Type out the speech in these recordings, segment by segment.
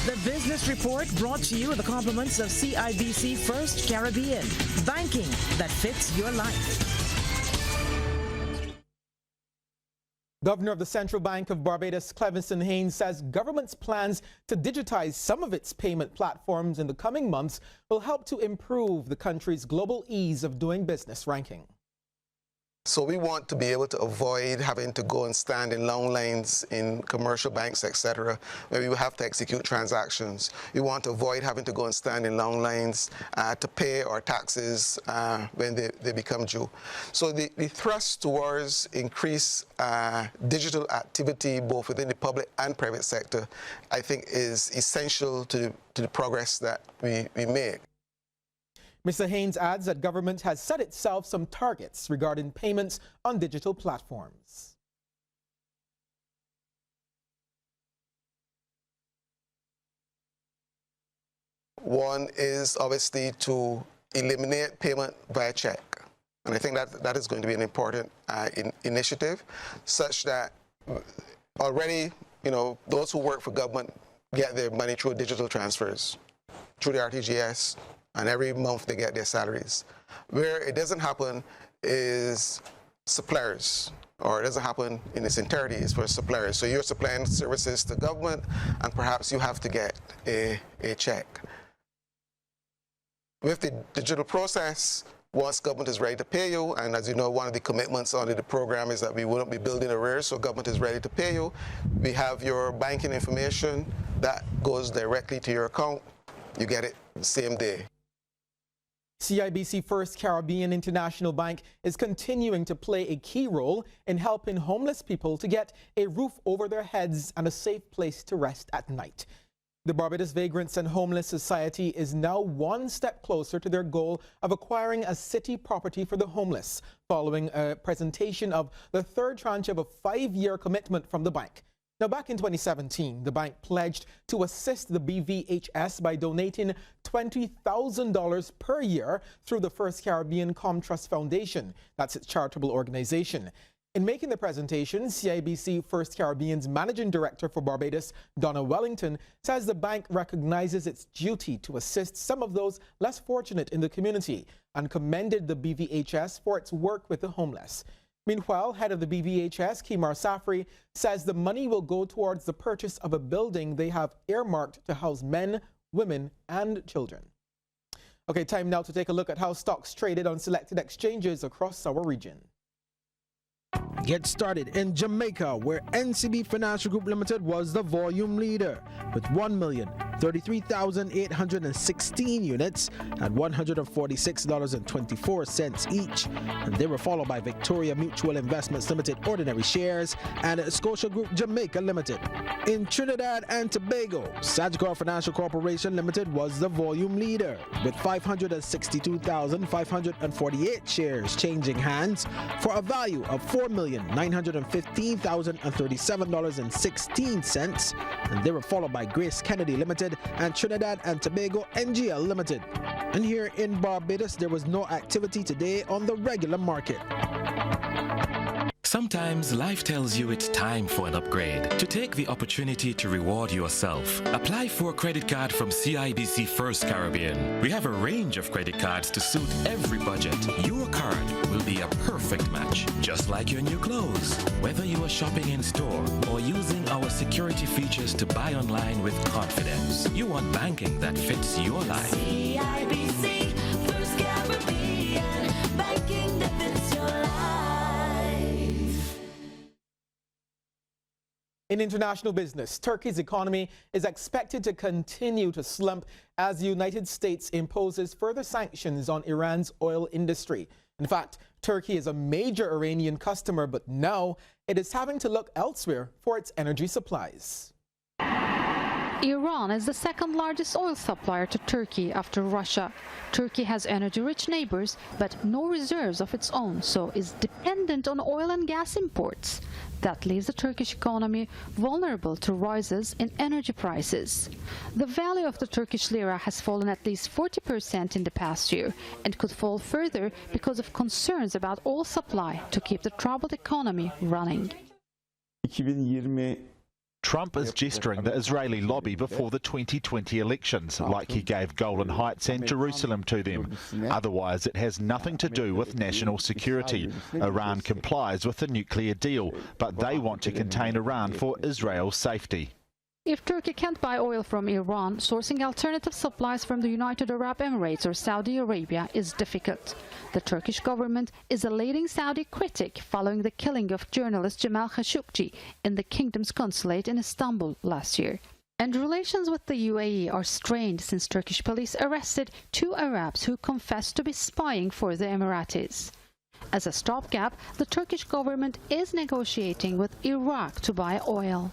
The Business Report brought to you with the compliments of CIBC First Caribbean. Banking that fits your life. Governor of the Central Bank of Barbados, Clevenson Haynes, says government's plans to digitize some of its payment platforms in the coming months will help to improve the country's global ease of doing business ranking. So we want to be able to avoid having to go and stand in long lines in commercial banks, etc., where we will have to execute transactions. We want to avoid having to go and stand in long lines to pay our taxes when they become due. So the thrust towards increased digital activity, both within the public and private sector, I think is essential to the progress that we make. Mr. Haynes adds that government has set itself some targets regarding payments on digital platforms. One is obviously to eliminate payment via check. And I think that is going to be an important initiative, such that already, those who work for government get their money through digital transfers, through the RTGS, and every month they get their salaries. Where it doesn't happen is suppliers, or it doesn't happen in its entirety is for suppliers. So you're supplying services to government, and perhaps you have to get a check. With the digital process, once government is ready to pay you, and as you know, one of the commitments under the program is that we wouldn't be building arrears, so government is ready to pay you. We have your banking information that goes directly to your account. You get it the same day. CIBC First Caribbean International Bank is continuing to play a key role in helping homeless people to get a roof over their heads and a safe place to rest at night. The Barbados Vagrants and Homeless Society is now one step closer to their goal of acquiring a city property for the homeless, following a presentation of the third tranche of a 5-year commitment from the bank. Now, back in 2017, the bank pledged to assist the BVHS by donating $20,000 per year through the First Caribbean Trust Foundation. That's its charitable organization. In making the presentation, CIBC First Caribbean's Managing Director for Barbados, Donna Wellington, says the bank recognizes its duty to assist some of those less fortunate in the community and commended the BVHS for its work with the homeless. Meanwhile, head of the BVHS, Kimar Safri, says the money will go towards the purchase of a building they have earmarked to house men, women, and children. Okay, time now to take a look at how stocks traded on selected exchanges across our region. Get started in Jamaica, where NCB Financial Group Limited was the volume leader with 1,033,816 units at $146.24 each. And they were followed by Victoria Mutual Investments Limited ordinary shares and Scotia Group Jamaica Limited. In Trinidad and Tobago, Sagicor Financial Corporation Limited was the volume leader with 562,548 shares changing hands for a value of $4,915,037.16, and they were followed by Grace Kennedy Limited and Trinidad and Tobago NGL Limited. And here in Barbados, there was no activity today on the regular market. Sometimes life tells you it's time for an upgrade. To take the opportunity to reward yourself, apply for a credit card from CIBC First Caribbean. We have a range of credit cards to suit every budget. Your card will be a perfect match, just like your new clothes. Whether you are shopping in store or using our security features to buy online with confidence, you want banking that fits your life. CIBC First Caribbean, banking that fits your life. In international business, Turkey's economy is expected to continue to slump as the United States imposes further sanctions on Iran's oil industry. In fact, Turkey is a major Iranian customer, but now it is having to look elsewhere for its energy supplies. Iran is the second largest oil supplier to Turkey after Russia. Turkey has energy-rich neighbors, but no reserves of its own, so is dependent on oil and gas imports. That leaves the Turkish economy vulnerable to rises in energy prices. The value of the Turkish lira has fallen at least 40% in the past year and could fall further because of concerns about oil supply to keep the troubled economy running. 2020 Trump is gesturing the Israeli lobby before the 2020 elections, like he gave Golan Heights and Jerusalem to them. Otherwise, it has nothing to do with national security. Iran complies with the nuclear deal, but they want to contain Iran for Israel's safety. If Turkey can't buy oil from Iran, sourcing alternative supplies from the United Arab Emirates or Saudi Arabia is difficult. The Turkish government is a leading Saudi critic following the killing of journalist Jamal Khashoggi in the kingdom's consulate in Istanbul last year. And relations with the UAE are strained since Turkish police arrested 2 Arabs who confessed to be spying for the Emiratis. As a stopgap, the Turkish government is negotiating with Iraq to buy oil.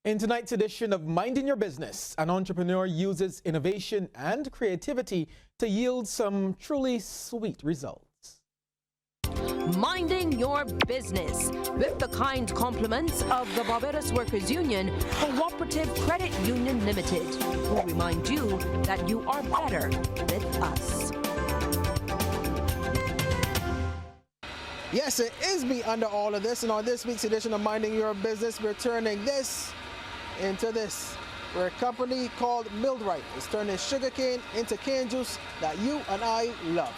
In tonight's edition of Minding Your Business, an entrepreneur uses innovation and creativity to yield some truly sweet results. Minding Your Business, with the kind compliments of the Barbados Workers Union Cooperative Credit Union Limited, who remind you that you are better with us. Yes, it is me under all of this, and on this week's edition of Minding Your Business, we're turning this into this, where a company called Mildright is turning sugarcane into cane juice that you and I love.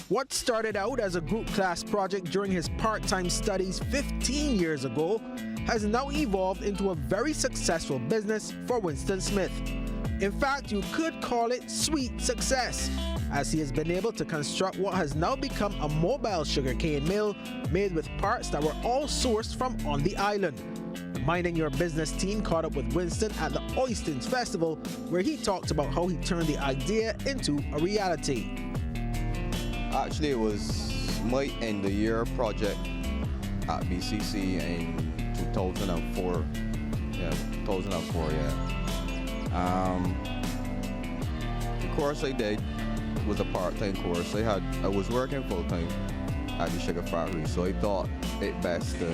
What started out as a group class project during his part-time studies 15 years ago has now evolved into a very successful business for Winston Smith. In fact, you could call it sweet success, as he has been able to construct what has now become a mobile sugarcane mill made with parts that were all sourced from on the island. The Minding Your Business team caught up with Winston at the Oystins Festival, where he talked about how he turned the idea into a reality. Actually, it was my end-of-year project at BCC in 2004. Yeah, 2004, yeah. The course I did was a part-time course. I was working full-time at the sugar factory, so I thought it best to,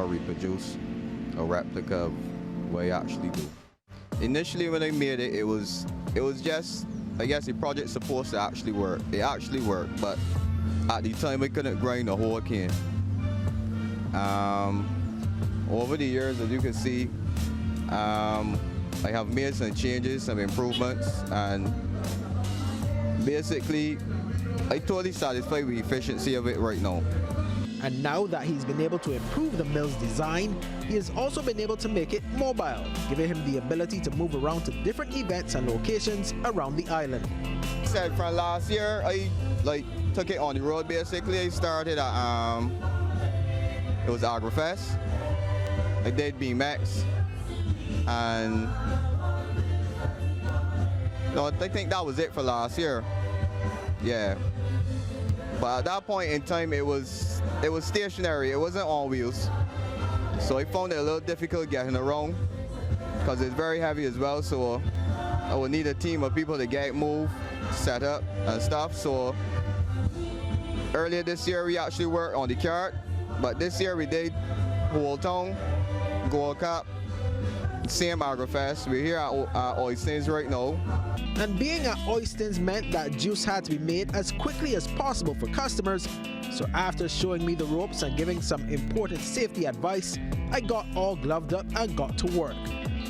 reproduce a replica of what I actually do. Initially, when I made it, it was just, I guess the project's supposed to actually work. It actually worked, but at the time I couldn't grind the whole cane. Over the years, as you can see, I have made some changes, some improvements, and basically, I'm totally satisfied with the efficiency of it right now. And now that he's been able to improve the mill's design, he has also been able to make it mobile, giving him the ability to move around to different events and locations around the island. Said from last year, I took it on the road basically. I started at, it was AgriFest. I did BMX, and I think that was it for last year. Yeah. But at that point in time, it was stationary. It wasn't on wheels. So I found it a little difficult getting around because it's very heavy as well. So I would need a team of people to get it moved, set up and stuff. So earlier this year, we actually worked on the cart. But this year we did Whole Town, Gold Cup, same AgriFest. We're here at Oystins right now. And being at Oystins meant that juice had to be made as quickly as possible for customers. So after showing me the ropes and giving some important safety advice, I got all gloved up and got to work.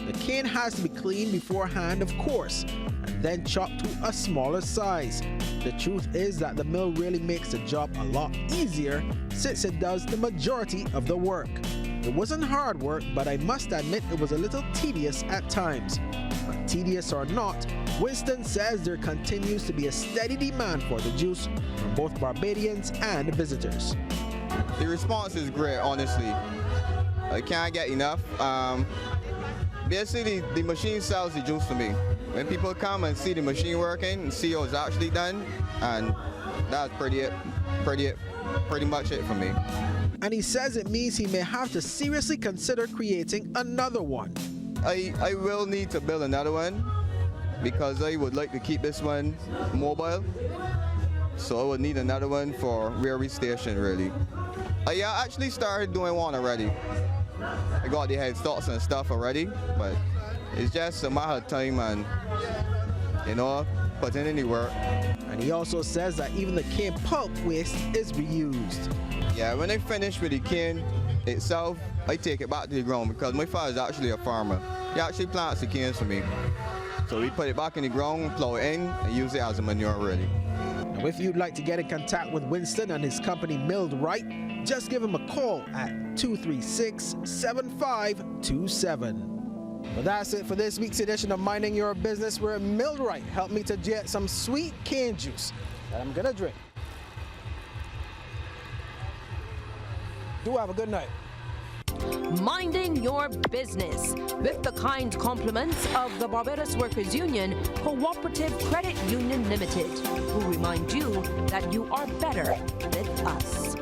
The cane has to be cleaned beforehand, of course, and then chopped to a smaller size. The truth is that the mill really makes the job a lot easier since it does the majority of the work. It wasn't hard work, but I must admit it was a little tedious at times. But tedious or not, Winston says there continues to be a steady demand for the juice from both Barbadians and visitors. The response is great, honestly. I can't get enough. Basically, the machine sells the juice for me. When people come and see the machine working and see how it's actually done, and that's pretty much it for me. And he says it means he may have to seriously consider creating another one. I will need to build another one because I would like to keep this one mobile. So I would need another one for where we station, really. I actually started doing one already. I got the headstocks and stuff already, but it's just a matter of time and, putting in the work. And he also says that even the cane pulp waste is reused. Yeah, when I finish with the cane, itself, I take it back to the ground because my father is actually a farmer. He actually plants the canes for me. So we put it back in the ground, plow it in, and use it as a manure really. Now, if you'd like to get in contact with Winston and his company Milled Right, just give him a call at 236-7527. Well, that's it for this week's edition of Minding Your Business, where Milled Right helped me to get some sweet cane juice that I'm gonna drink. Do have a good night. Minding your business with the kind compliments of the Barbados Workers Union Cooperative Credit Union Limited, who remind you that you are better with us.